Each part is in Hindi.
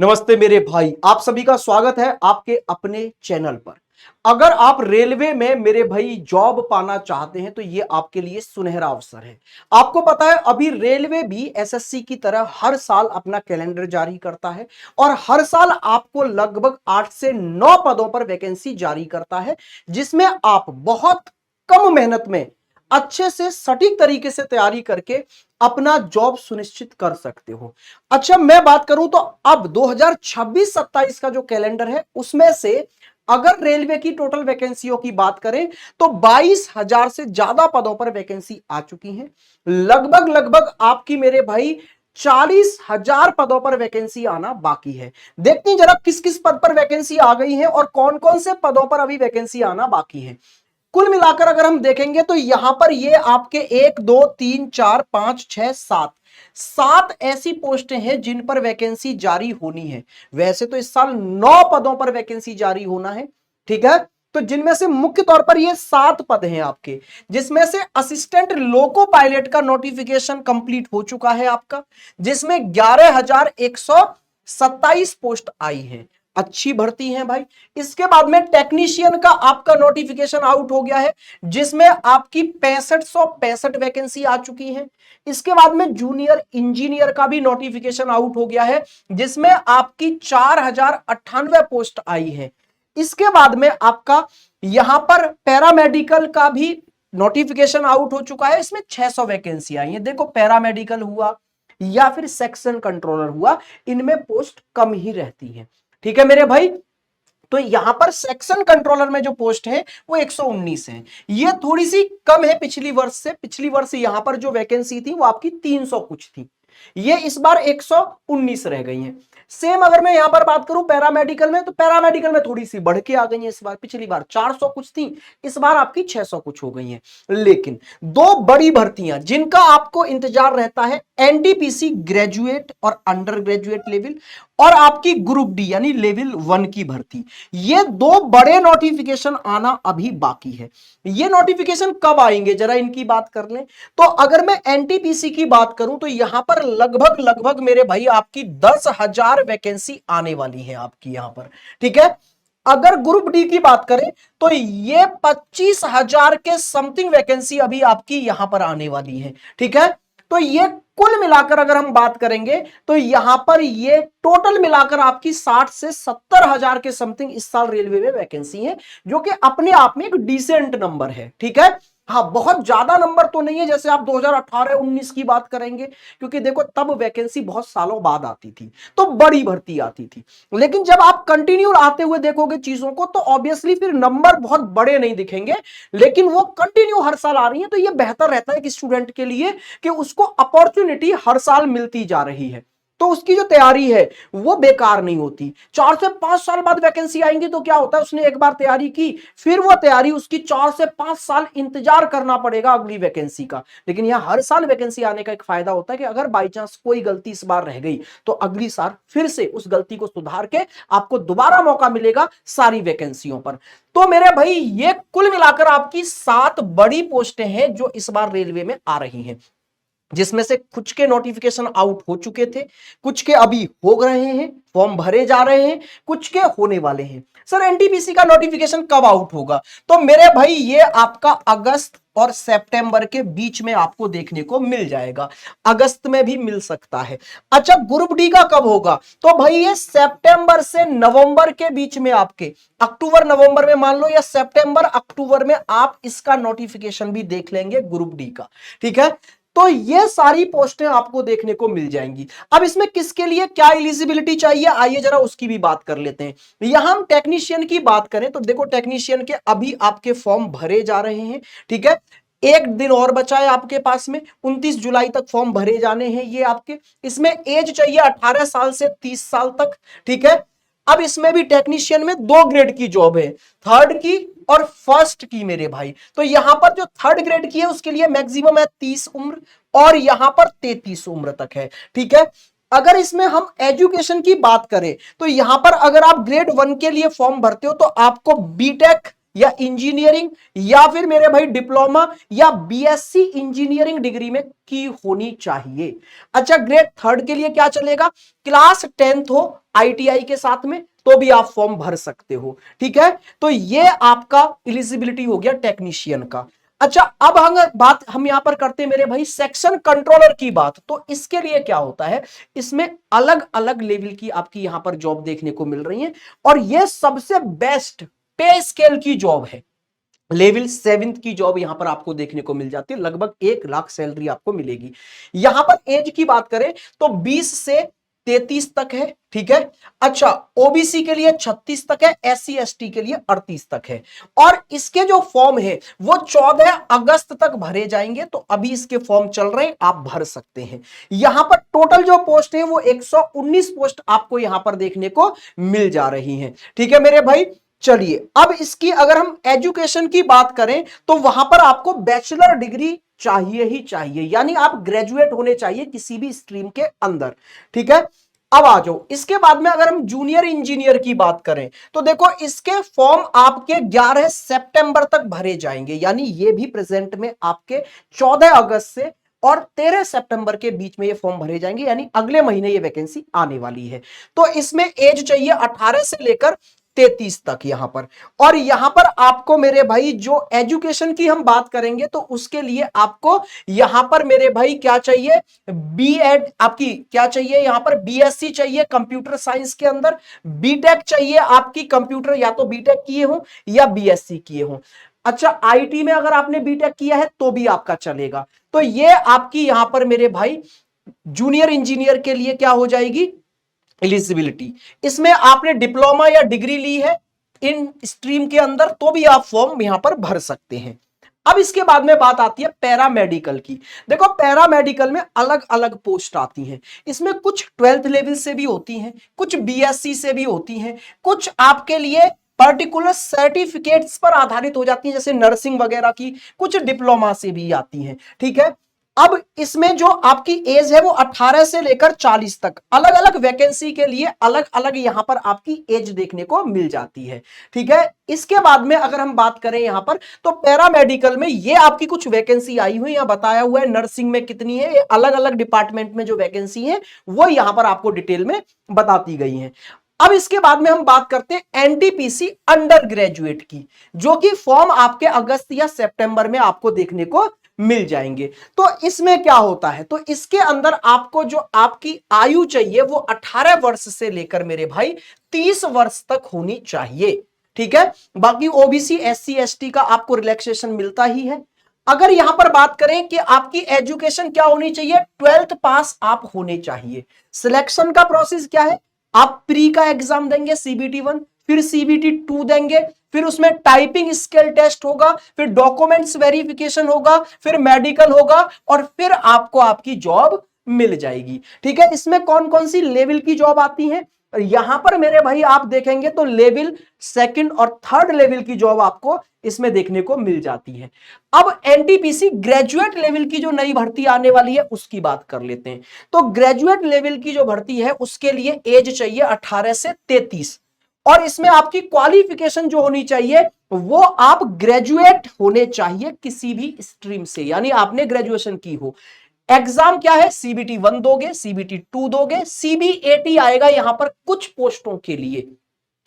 नमस्ते मेरे भाई, आप सभी का स्वागत है आपके अपने चैनल पर। अगर आप रेलवे में मेरे भाई जॉब पाना चाहते हैं तो ये आपके लिए सुनहरा अवसर है। आपको पता है अभी रेलवे भी एसएससी की तरह हर साल अपना कैलेंडर जारी करता है और हर साल आपको लगभग 8 से 9 पदों पर वैकेंसी जारी करता है, जिसमें आप बहुत कम मेहनत में अच्छे से सटीक तरीके से तैयारी करके अपना जॉब सुनिश्चित कर सकते हो। अच्छा, मैं बात करूं तो अब 2026-27 का जो कैलेंडर है उसमें से अगर रेलवे की टोटल वैकेंसियों की बात करें तो 22,000 से ज्यादा पदों पर वैकेंसी आ चुकी है। लगभग लगभग आपकी मेरे भाई 40,000 पदों पर वैकेंसी आना बाकी है। देखते हैं जरा किस किस पद पर वैकेंसी आ गई है और कौन कौन से पदों पर अभी वैकेंसी आना बाकी है। कुल मिलाकर अगर हम देखेंगे तो यहां पर ये आपके 1 2 3 4 5 6 7 7 ऐसी पोस्टें हैं जिन पर वैकेंसी जारी होनी है। वैसे तो इस साल 9 पदों पर वैकेंसी जारी होना है, ठीक है। तो जिनमें से मुख्य तौर पर ये 7 पद हैं आपके, जिसमें से असिस्टेंट लोको पायलट का नोटिफिकेशन कंप्लीट हो चुका है आपका, जिसमें 11,127 पोस्ट आई है। अच्छी भर्ती है भाई। इसके बाद में टेक्नीशियन का आपका नोटिफिकेशन आउट हो गया है, जिसमें आपकी 6565 वैकेंसी आ चुकी है। इसके बाद में जूनियर इंजीनियर का भी नोटिफिकेशन आउट हो गया है, जिसमें आपकी 4,098 पोस्ट आई है। इसके बाद में आपका यहां पर पैरामेडिकल का भी नोटिफिकेशन आउट हो चुका है, इसमें 600 वैकेंसी आई है। देखो, पैरामेडिकल हुआ या फिर सेक्शन कंट्रोलर हुआ, इनमें पोस्ट कम ही रहती है, ठीक है मेरे भाई। तो यहां पर सेक्शन कंट्रोलर में जो पोस्ट है वो 119 है। ये थोड़ी सी कम है पिछली वर्ष से। पिछली वर्ष यहां पर जो वैकेंसी थी वो आपकी 300 कुछ थी, ये इस बार 119 रह गई है। सेम अगर मैं यहां पर बात करूं पैरामेडिकल में, तो पैरामेडिकल में थोड़ी सी बढ़ के आ गई है इस बार। पिछली बार 400 कुछ थी, इस बार आपकी 600 कुछ हो गई है। लेकिन दो बड़ी भर्तियां जिनका आपको इंतजार रहता है, एनटीपीसी ग्रेजुएट और अंडर ग्रेजुएट लेवल और आपकी ग्रुप डी यानी लेवल 1 की भर्ती, ये दो बड़े नोटिफिकेशन आना अभी बाकी है। ये नोटिफिकेशन कब आएंगे जरा इनकी बात कर लें। तो अगर मैं एनटीपीसी की बात करूं तो यहां पर लगभग लगभग मेरे भाई आपकी 10,000 वैकेंसी आने वाली है आपकी यहां पर, ठीक है। अगर ग्रुप डी की बात करें तो ये 25,000 के समथिंग वैकेंसी अभी आपकी यहां पर आने वाली है, ठीक है। तो ये कुल मिलाकर अगर हम बात करेंगे तो यहां पर ये टोटल मिलाकर आपकी 60 से 70,000 के समथिंग इस साल रेलवे में वैकेंसी है, जो कि अपने आप में एक डिसेंट नंबर है, ठीक है। हाँ, बहुत ज्यादा नंबर तो नहीं है जैसे आप 2018-19 की बात करेंगे, क्योंकि देखो तब वैकेंसी बहुत सालों बाद आती थी तो बड़ी भर्ती आती थी। लेकिन जब आप कंटिन्यू आते हुए देखोगे चीजों को तो ऑब्वियसली फिर नंबर बहुत बड़े नहीं दिखेंगे, लेकिन वो कंटिन्यू हर साल आ रही है तो ये बेहतर रहता है कि स्टूडेंट के लिए कि उसको अपॉर्चुनिटी हर साल मिलती जा रही है, तो उसकी जो तैयारी है वो बेकार नहीं होती। 4 से 5 साल बाद वैकेंसी आएंगी तो क्या होता है, उसने एक बार तैयारी की, फिर वो तैयारी उसकी 4 से 5 साल इंतजार करना पड़ेगा अगली वैकेंसी का। लेकिन यहां हर साल वैकेंसी आने का एक फायदा होता है कि अगर बाई चांस कोई गलती इस बार रह गई तो अगली साल फिर से उस गलती को सुधार के आपको दोबारा मौका मिलेगा सारी वैकेंसियों पर। तो मेरे भाई ये कुल मिलाकर आपकी 7 बड़ी पोस्टें हैं जो इस बार रेलवे में आ रही हैं, जिसमें से कुछ के नोटिफिकेशन आउट हो चुके थे, कुछ के अभी हो रहे हैं, फॉर्म भरे जा रहे हैं, कुछ के होने वाले हैं। सर एनटीपीसी का नोटिफिकेशन कब आउट होगा, तो मेरे भाई ये आपका अगस्त और सितंबर के बीच में आपको देखने को मिल जाएगा, अगस्त में भी मिल सकता है। अच्छा, ग्रुप डी का कब होगा, तो भाई ये सितंबर से नवंबर के बीच में, आपके अक्टूबर नवंबर में मान लो, या सितंबर अक्टूबर में आप इसका नोटिफिकेशन भी देख लेंगे ग्रुप डी का, ठीक है। तो ये सारी पोस्टें आपको देखने को मिल जाएंगी। अब इसमें किसके लिए क्या एलिजिबिलिटी चाहिए, आइए जरा उसकी भी बात कर लेते हैं। यहां हम टेक्नीशियन की बात करें तो देखो टेक्नीशियन के अभी आपके फॉर्म भरे जा रहे हैं, ठीक है। एक दिन और बचा है आपके पास में, 29 जुलाई तक फॉर्म भरे जाने हैं ये आपके। इसमें एज चाहिए 18 साल से 30 साल तक, ठीक है। अब इसमें भी टेक्नीशियन में 2 ग्रेड की जॉब है, थर्ड की और फर्स्ट की मेरे भाई। तो यहां पर जो थर्ड ग्रेड की है उसके लिए मैक्सिमम है 30 उम्र और यहां पर 33 उम्र तक है, ठीक है। अगर इसमें हम एजुकेशन की बात करें तो यहां पर अगर आप ग्रेड 1 के लिए फॉर्म भरते हो तो आपको बीटेक या इंजीनियरिंग या फिर मेरे भाई डिप्लोमा या बीएससी इंजीनियरिंग डिग्री में की होनी चाहिए। अच्छा, ग्रेड थर्ड के लिए क्या चलेगा, क्लास 10th हो आईटीआई के साथ में तो भी आप फॉर्म भर सकते हो। ठीक है, तो ये आपका एलिजिबिलिटी हो गया टेक्नीशियन का। अच्छा, अब हम यहां पर करते हैं मेरे भाई सेक्शन कंट्रोलर की बात। तो इसके लिए क्या होता है, इसमें अलग अलग लेवल की आपकी यहां पर जॉब देखने को मिल रही है और यह सबसे बेस्ट पे स्केल की जॉब है। लेवल 7 की जॉब यहां पर आपको देखने को मिल जाती है, लगभग 1 लाख सैलरी आपको मिलेगी। यहां पर एज की बात करें तो 20 से 33 तक है। ठीक है, अच्छा, ओबीसी के लिए 36 तक है, एससी एसटी के लिए 38 तक है। और इसके जो फॉर्म है वो 14 अगस्त तक भरे जाएंगे, तो अभी इसके फॉर्म चल रहे हैं, आप भर सकते हैं। यहां पर टोटल जो पोस्ट है वो 119 पोस्ट आपको यहां पर देखने को मिल जा रही हैं। ठीक है मेरे भाई, चलिए अब इसकी अगर हम एजुकेशन की बात करें तो वहां पर आपको बैचलर डिग्री चाहिए ही चाहिए, यानी आप ग्रेजुएट होने चाहिए किसी भी स्ट्रीम के अंदर। ठीक है, अब आ जाओ इसके बाद में अगर हम जूनियर इंजीनियर की बात करें तो देखो इसके फॉर्म आपके 11 सितंबर तक भरे जाएंगे, यानी ये भी प्रेजेंट में आपके 14 अगस्त से और 13 सितंबर के बीच में ये फॉर्म भरे जाएंगे, यानी अगले महीने ये वैकेंसी आने वाली है। तो इसमें एज चाहिए 18 से लेकर 33 तक यहां पर। और यहां पर आपको मेरे भाई जो एजुकेशन की हम बात करेंगे तो उसके लिए आपको यहां पर मेरे भाई क्या चाहिए, बीएड आपकी क्या चाहिए, यहां पर बीएससी चाहिए कंप्यूटर साइंस के अंदर, बीटेक चाहिए आपकी कंप्यूटर, या तो बीटेक किए हो या बीएससी किए हो। अच्छा, आईटी में अगर आपने बीटेक किया है तो भी आपका चलेगा। तो ये आपकी यहां पर मेरे भाई जूनियर इंजीनियर के लिए क्या हो जाएगी, एलिजिबिलिटी। इसमें आपने डिप्लोमा या डिग्री ली है इन स्ट्रीम के अंदर तो भी आप फॉर्म यहां पर भर सकते हैं। अब इसके बाद में बात आती है पैरामेडिकल की। देखो पैरामेडिकल में अलग अलग पोस्ट आती हैं, इसमें कुछ 12th लेवल से भी होती हैं, कुछ बीएससी से भी होती हैं, कुछ आपके लिए पर्टिकुलर सर्टिफिकेट्स पर आधारित हो जाती हैं जैसे नर्सिंग वगैरह की, कुछ डिप्लोमा से भी आती हैं। ठीक है, अब इसमें जो आपकी एज है वो 18 से लेकर 40 तक, अलग अलग वैकेंसी के लिए अलग अलग यहां पर आपकी एज देखने को मिल जाती है। ठीक है, इसके बाद में अगर हम बात करें यहां पर तो पैरामेडिकल में ये आपकी कुछ वैकेंसी आई हुई, यहां बताया हुआ है नर्सिंग में कितनी है, ये अलग अलग डिपार्टमेंट में जो वैकेंसी है वो यहां पर आपको डिटेल में बताती गई है। अब इसके बाद में हम बात करते हैं एनटीपीसी अंडर ग्रेजुएट की, जो कि फॉर्म आपके अगस्त या सितंबर में आपको देखने को मिल जाएंगे। तो इसमें क्या होता है, तो इसके अंदर आपको जो आपकी आयु चाहिए वो 18 वर्ष से लेकर मेरे भाई 30 वर्ष तक होनी चाहिए। ठीक है, बाकी ओबीसी एससी एसटी का आपको रिलैक्सेशन मिलता ही है। अगर यहां पर बात करें कि आपकी एजुकेशन क्या होनी चाहिए, 12th पास आप होने चाहिए। सिलेक्शन का प्रोसेस क्या है, आप प्री का एग्जाम देंगे सीबीटी 1, फिर सीबीटी 2 देंगे, फिर उसमें टाइपिंग स्किल टेस्ट होगा, फिर डॉक्यूमेंट्स वेरिफिकेशन होगा, फिर मेडिकल होगा और फिर आपको आपकी जॉब मिल जाएगी। ठीक है, इसमें कौन कौन सी लेवल की जॉब आती है, यहां पर मेरे भाई आप देखेंगे तो लेवल 2nd और 3rd लेवल की जॉब आपको इसमें देखने को मिल जाती है। अब एनटीपीसी ग्रेजुएट लेवल की जो नई भर्ती आने वाली है उसकी बात कर लेते हैं। तो ग्रेजुएट लेवल की जो भर्ती है उसके लिए एज चाहिए 18 से 33 और इसमें आपकी क्वालिफिकेशन जो होनी चाहिए वो आप ग्रेजुएट होने चाहिए किसी भी स्ट्रीम से, यानी आपने ग्रेजुएशन की हो। एग्जाम क्या है, सीबीटी 1 दोगे, सीबीटी 2 दोगे, सीबीएटी आएगा यहां पर कुछ पोस्टों के लिए,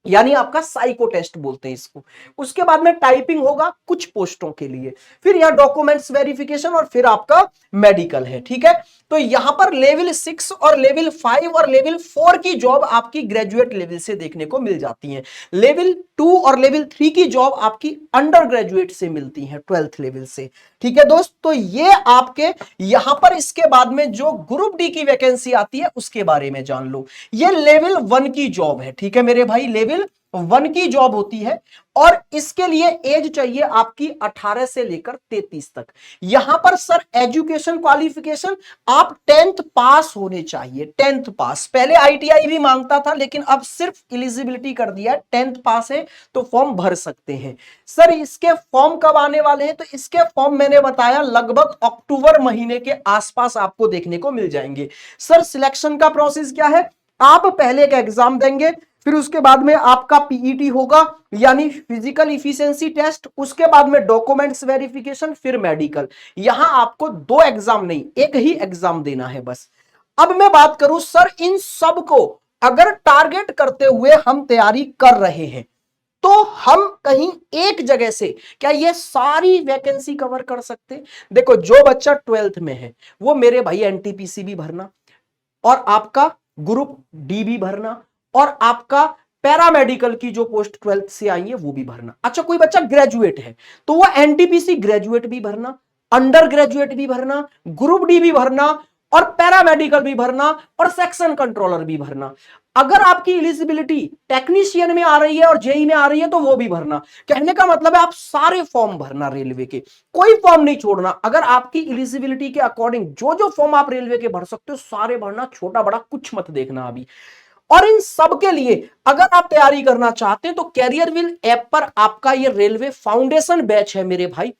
यानी आपका साइको टेस्ट बोलते हैं इसको। उसके बाद में टाइपिंग होगा कुछ पोस्टों के लिए, फिर यहां डॉक्यूमेंट्स वेरिफिकेशन और फिर आपका मेडिकल है। ठीक है, तो यहां पर लेवल 6 और लेवल 5 और लेवल 4 की जॉब आपकी ग्रेजुएट लेवल से देखने को मिल जाती है। लेवल 2 और लेवल 3 की जॉब आपकी अंडर ग्रेजुएट से मिलती है 12th लेवल से। ठीक है दोस्त, तो ये आपके यहां पर इसके बाद में जो ग्रुप डी की वैकेंसी आती है उसके बारे में जान लो। ये लेवल 1 की जॉब है। ठीक है मेरे भाई, लेवल 1 की जॉब होती है और इसके लिए एज चाहिए आपकी 18 से लेकर 33 तक। यहां पर सर एजुकेशन क्वालिफिकेशन आप 10th पास होने चाहिए, 10th पास। पहले आईटीआई भी मांगता था लेकिन अब सिर्फ एलिजिबिलिटी कर दिया है, 10th पास है तो फॉर्म भर सकते हैं। सर इसके फॉर्म कब आने वाले हैं, तो इसके फॉर्म मैंने बताया लगभग अक्टूबर महीने के आसपास आपको देखने को मिल जाएंगे। सर सिलेक्शन का प्रोसेस क्या है, आप पहले एक एग्जाम देंगे, फिर उसके बाद में आपका पीईटी होगा यानी फिजिकल इफिशिएंसी टेस्ट, उसके बाद में डॉक्यूमेंट्स वेरिफिकेशन, फिर मेडिकल। यहां आपको 2 एग्जाम नहीं, एक ही एग्जाम देना है बस। अब मैं बात करूं सर, इन सब को अगर टारगेट करते हुए हम तैयारी कर रहे हैं तो हम कहीं एक जगह से क्या ये सारी वैकेंसी कवर कर सकते? देखो, जो बच्चा 12th में है वो मेरे भाई एनटीपीसी भी भरना, और आपका ग्रुप डी भी भरना, और आपका पैरामेडिकल की जो पोस्ट 12th से आई है वो भी भरना। अच्छा, कोई बच्चा ग्रेजुएट है तो वो एनटीपीसी ग्रेजुएट भी भरना, अंडर ग्रेजुएट भी भरना, ग्रुप डी भी भरना, और पैरामेडिकल भी भरना, और सेक्शन कंट्रोलर भी भरना। अगर आपकी एलिजिबिलिटी टेक्नीशियन में आ रही है और जेई में आ रही है तो वो भी भरना। कहने का मतलब है आप सारे फॉर्म भरना रेलवे के, कोई फॉर्म नहीं छोड़ना। अगर आपकी एलिजिबिलिटी के अकॉर्डिंग जो जो फॉर्म आप रेलवे के भर सकते हो सारे भरना, छोटा बड़ा कुछ मत देखना अभी। और इन सब के लिए अगर आप तैयारी करना चाहते हैं तो कैरियर व्हील ऐप पर आपका ये रेलवे फाउंडेशन बैच है मेरे भाई,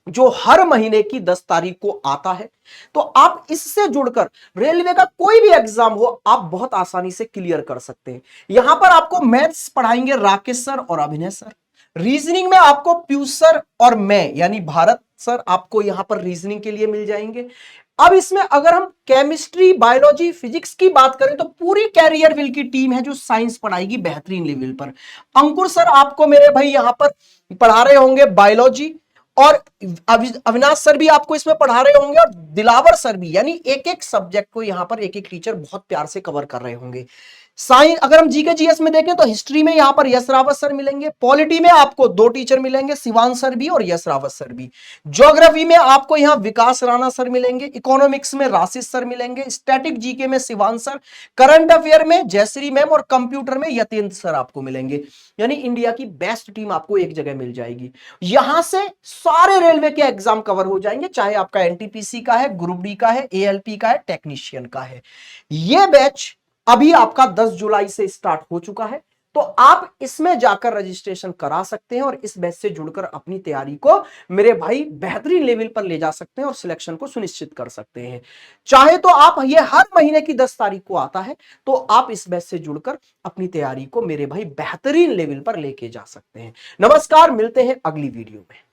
जो हर महीने की 10 तारीख को आता है। तो आप इससे जुड़कर रेलवे का कोई भी एग्जाम हो आप बहुत आसानी से क्लियर कर सकते हैं। यहां पर आपको मैथ्स पढ़ाएंगे राकेश सर और अभिनय सर, रीजनिंग में आपको पीयूष सर और मैं यानी भारत सर आपको यहां पर रीजनिंग के लिए मिल जाएंगे। अब इसमें अगर हम केमिस्ट्री, बायोलॉजी, फिजिक्स की बात करें तो पूरी कैरियर विल की टीम है जो साइंस पढ़ाएगी बेहतरीन लेवल पर। अंकुर सर आपको मेरे भाई यहां पर पढ़ा रहे होंगे बायोलॉजी, और अविनाश सर भी आपको इसमें पढ़ा रहे होंगे, और दिलावर सर भी, यानी एक एक सब्जेक्ट को यहां पर एक एक टीचर बहुत प्यार से कवर कर रहे होंगे। साइंस अगर हम जीके जीएस में देखें तो हिस्ट्री में यहां पर यश रावत सर मिलेंगे, पॉलिटी में आपको 2 टीचर मिलेंगे, शिवान सर भी और यश रावत सर भी, ज्योग्राफी में आपको यहां विकास राणा सर मिलेंगे, इकोनॉमिक्स में राशिद सर मिलेंगे, स्टैटिक जीके में शिवान सर, करंट अफेयर में जयश्री मैम, और कंप्यूटर में यतेंद्र सर आपको मिलेंगे। यानी इंडिया की बेस्ट टीम आपको एक जगह मिल जाएगी। यहां से सारे रेलवे के एग्जाम कवर हो जाएंगे, चाहे आपका एनटीपीसी का है, ग्रुप डी का है, एएलपी का है, टेक्नीशियन का है। यह बैच अभी आपका 10 जुलाई से स्टार्ट हो चुका है, तो आप इसमें जाकर रजिस्ट्रेशन करा सकते हैं और इस बैच से जुड़कर अपनी तैयारी को मेरे भाई बेहतरीन लेवल पर ले जा सकते हैं और सिलेक्शन को सुनिश्चित कर सकते हैं। चाहे तो आप ये हर महीने की 10 तारीख को आता है, तो आप इस बैच से जुड़कर अपनी तैयारी को मेरे भाई बेहतरीन लेवल पर लेके जा सकते हैं। नमस्कार, मिलते हैं अगली वीडियो में।